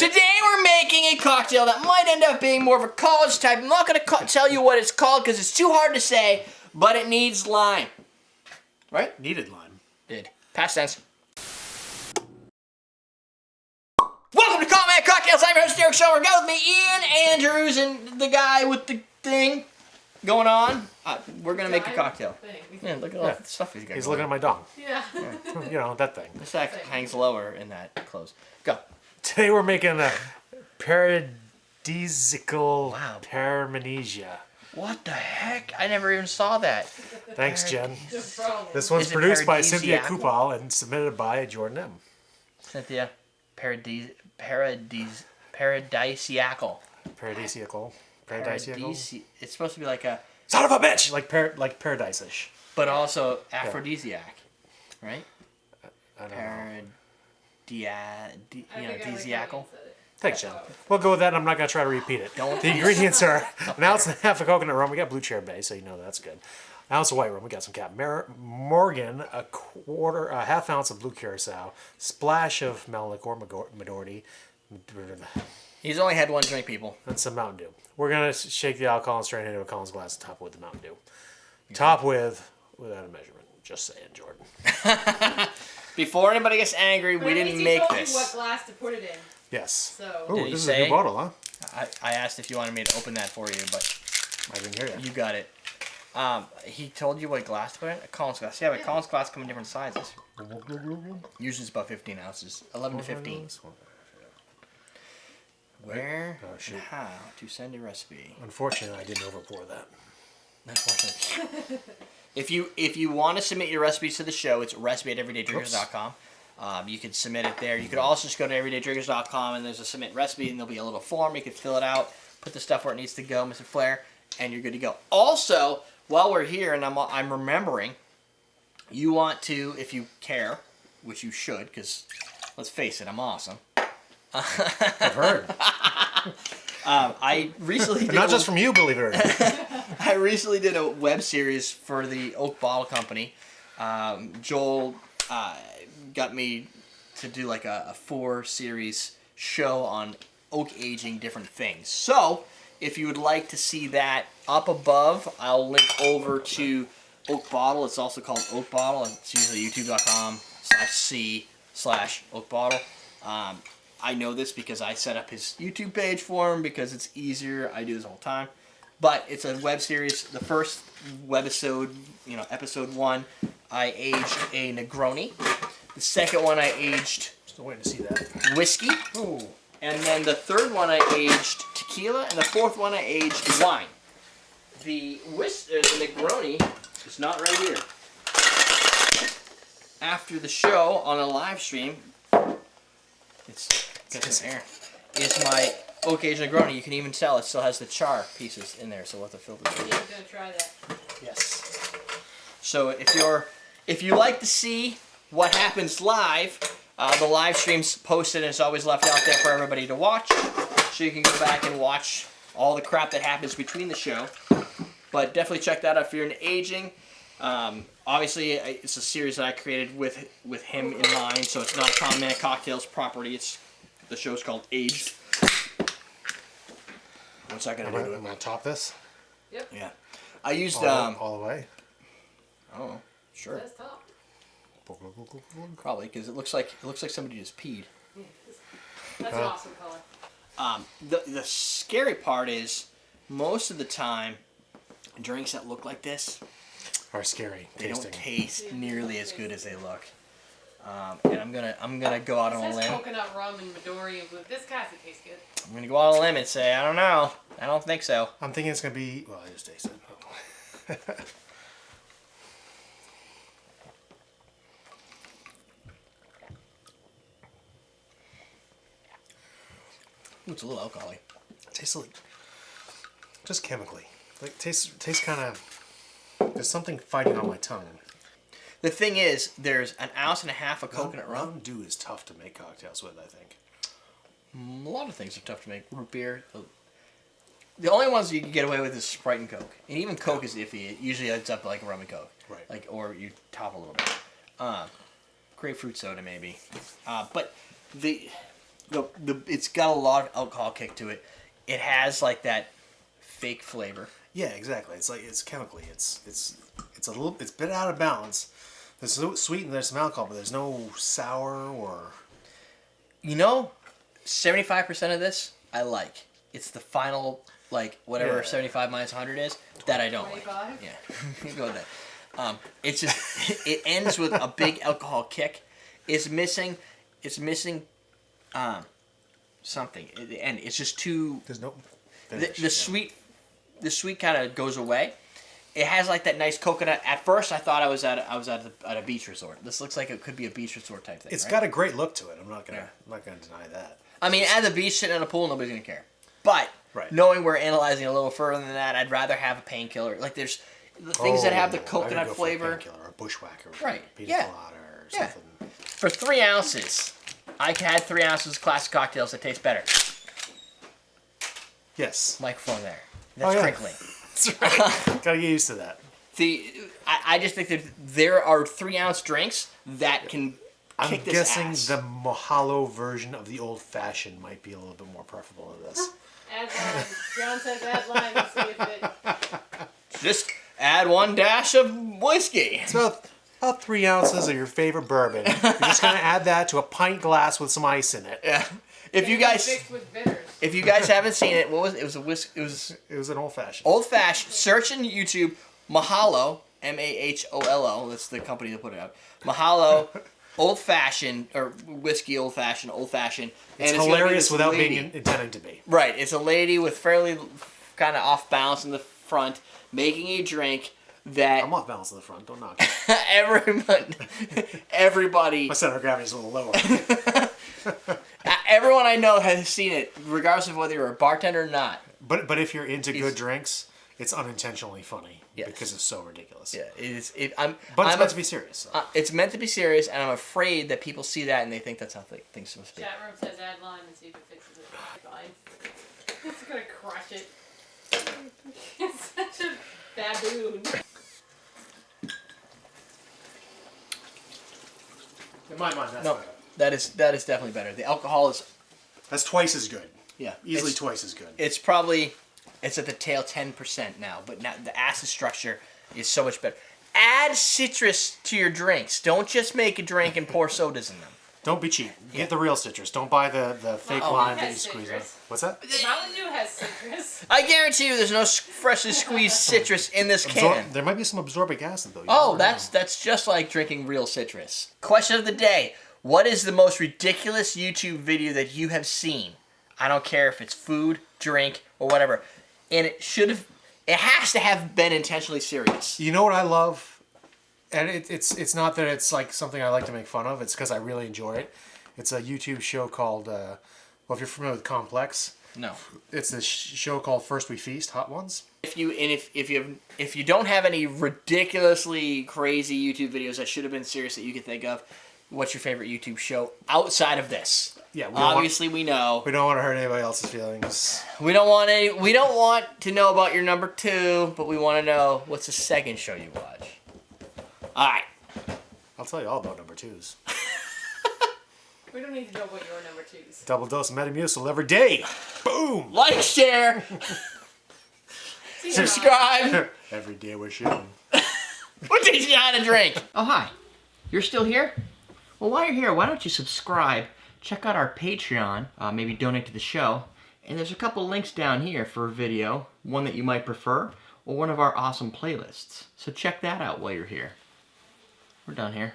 Today we're making a cocktail that might end up being more of a college type. I'm not going to tell you what it's called because it's too hard to say, but it needs lime. Right? Needed lime. Did. Past tense. Welcome to Common Cocktails. I'm your host, Derrick Schommer. Got with me Ian Andrews and the guy with the thing going on. We're going to make a cocktail. Yeah, look at all the stuff he's got. He's looking at my dong. Yeah. You know, that thing. This act hangs lower in that clothes. Go. Today we're making a Paradisaical Paramnesia. What the heck? I never even saw that. Thanks, Jen. No problem. This one's Is it produced by Cynthia Paradisaical? Kupal and submitted by Jordan M. Cynthia, Paradisiacal. Paradisiacal. It's supposed to be like a, Son of a bitch! Like paradise-ish. but also aphrodisiac, right? I don't know. Paradisiacal. Thanks, Jen. We'll go with that, and I'm not going to try to repeat it. Don't- The ingredients are an ounce and a half of coconut rum. We got Blue Curacao, so you know that's good. An ounce of white rum. We got some Cap Morgan, a half ounce of Blue Curacao, splash of Melon, Liqueor, Midori, He's only had one drink, people. and some Mountain Dew. We're going to shake the alcohol and strain it into a Collins glass and top with the Mountain Dew. Top without a measurement. Just saying, Jordan. Before anybody gets angry, But we at didn't least he make told this. you what glass to put it in. Yes. So. Ooh, Did he this is say? a new bottle, huh? I asked if you wanted me to open that for you, but I didn't hear you. you got it. He told you what glass to put in? A Collins glass. Yeah, but Collins glass come in different sizes. Usually it's about 15 ounces. 11 to 15. Where and how to send a recipe. Unfortunately, I didn't overpour that. Unfortunately. If you want to submit your recipes to the show, it's recipe@everydaydrinkers.com. You can submit it there. You could also just go to everydaydrinkers.com and there's a submit recipe and there'll be a little form. You can fill it out, put the stuff where it needs to go, Mr. Flair, and you're good to go. Also, while we're here and I'm remembering, you want to, if you care, which you should, because let's face it, I'm awesome. I've heard. I recently did Not just from you, believe it or not. I recently did a web series for the Oak Bottle Company. Joel got me to do like a 4-series show on oak aging different things. So, if you would like to see that up above, I'll link over to Oak Bottle. It's also called Oak Bottle. It's usually youtube.com/c/Oak Bottle. I know this because I set up his YouTube page for him because it's easier. I do this all the time. But it's a web series. The first webisode, episode 1, I aged a Negroni. The second one I aged Still waiting to see that. whiskey. Ooh. And then the third one I aged tequila. And the fourth one I aged wine. The Negroni is not right here. After the show on a live stream, it's there. Is my oak aged Negroni. You can even tell it still has the char pieces in there, so we'll have to filter it. Yeah, I'm gonna try that. Yes. So if you like to see what happens live, the live stream's posted and it's always left out there for everybody to watch. So you can go back and watch all the crap that happens between the show. But definitely check that out if you're into aging. Obviously, it's a series that I created with him in mind, so it's not a Common Man Cocktails property. The show's called Aged. What's that gonna do to it? I'm going to top this Yep. Yeah. I used all the way. oh, sure. That's top. Probably because it looks like somebody just peed. That's an awesome color. The scary part is most of the time drinks that look like this, Are scary they tasting. don't taste nearly as good as they look. And I'm gonna go out on a It says limb. coconut rum and Midori and blue. This has to taste good. I'm gonna go out on a limb and say I don't know. I don't think so. I'm thinking it's going to be... Well, I just tasted it. Ooh, it's a little alcoholic. It tastes like... Just chemically. Like, tastes kind of... There's something fighting on my tongue. The thing is, there's an ounce and a half of coconut rum. Mountain Dew is tough to make cocktails with, I think. A lot of things are tough to make. Root beer. The only ones you can get away with is Sprite and Coke. And even Coke is iffy. It usually ends up like rum and Coke. Right. Or you top a little bit. Grapefruit soda maybe. But it's got a lot of alcohol kick to it. It has like that fake flavor. Yeah, exactly. It's like it's chemically. It's a little. It's a bit out of balance. There's sweet and there's some alcohol, but there's no sour or. 75% of this I like. It's the final whatever 75 minus 100 is that I don't 25? like. Yeah, you go with that. It's just it ends with a big alcohol kick. It's missing something, and it's just too. There's no. The sweet kind of goes away. It has like that nice coconut. At first, I thought I was at a beach resort. This looks like it could be a beach resort type thing. It's right? got a great look to it. I'm not gonna deny that. I mean, at the beach, sitting in a pool, nobody's gonna care. But Right. knowing we're analyzing a little further than that, I'd rather have a painkiller. Like there's the things that have the coconut flavor. A painkiller, a bushwhacker, Right. Pina Yeah. colada, or Yeah. something. For 3 ounces, I had 3 ounces of classic cocktails that taste better. Yes. Microphone there. That's yeah. crinkly. That's right. Gotta get used to that. I just think that there are 3 ounce drinks that can I'm kick this guessing ass. the Mahalo version of the old fashioned might be a little bit more preferable to this. Add lime. John says add lime and see if it. Just add 1 dash of whiskey. It's about 3 ounces of your favorite bourbon. You're just gonna add that to a pint glass with some ice in it. Yeah. If you And guys mixed with bitters. if you guys haven't seen it, what was it? It was a whiskey. It was an old fashioned. Old fashioned. Search in YouTube. Mahalo. Maholo. That's the company that put it out. Mahalo. Old fashioned or whiskey. Old fashioned. Old fashioned. It's gonna be hilarious this without lady. being intending to be. Right. It's a lady with fairly kind of off balance in the front, making a drink that I'm off balance in the front. Don't knock it. everybody. My center of gravity is a little lower. Everyone I know has seen it, regardless of whether you're a bartender or not. But if you're into good drinks, it's unintentionally funny Yes. because it's so ridiculous. Yeah, it is. But But it's meant to be serious. So. It's meant to be serious, and I'm afraid that people see that and they think that's how things supposed to be. Chat room says add lime and see if it fixes it. Fine. It's gonna crush it. It's such a baboon. In my mind, that's No, better. that is definitely better. The alcohol is That's twice as good. yeah Easily it's, twice as good. It's probably at the tail 10% now, but now the acid structure is so much better. Add citrus to your drinks. Don't just make a drink and pour sodas in them. Don't be cheap. Yeah. Get the real citrus. Don't buy the fake Oh, lime it that you has squeeze out. citrus. What's that? Mountain Dew has citrus. I guarantee you, there's no freshly squeezed citrus in this can. There might be some absorbic acid though. You Oh, never know. that's just like drinking real citrus. Question of the day. What is the most ridiculous YouTube video that you have seen? I don't care if it's food, drink, or whatever. And it has to have been intentionally serious. You know what I love, and it's not that it's like something I like to make fun of. It's because I really enjoy it. It's a YouTube show called well, if you're familiar with Complex, No. it's this show called First We Feast, Hot Ones. If you don't have any ridiculously crazy YouTube videos that should have been serious that you can think of, what's your favorite YouTube show outside of this? Yeah, Obviously we know. we don't want to hurt anybody else's feelings. We don't want to know about your number 2, but we want to know what's the second show you watch. All right. I'll tell you all about number 2s. We don't need to know what your number 2s. Double dose of Metamucil every day. Boom. Like, share, See, subscribe. Every day we're shooting. We'll teach you how to drink. Oh, hi. You're still here? Well, while you're here, why don't you subscribe? Check out our Patreon. Maybe donate to the show. And there's a couple links down here for a video, one that you might prefer, or one of our awesome playlists. So check that out while you're here. We're done here.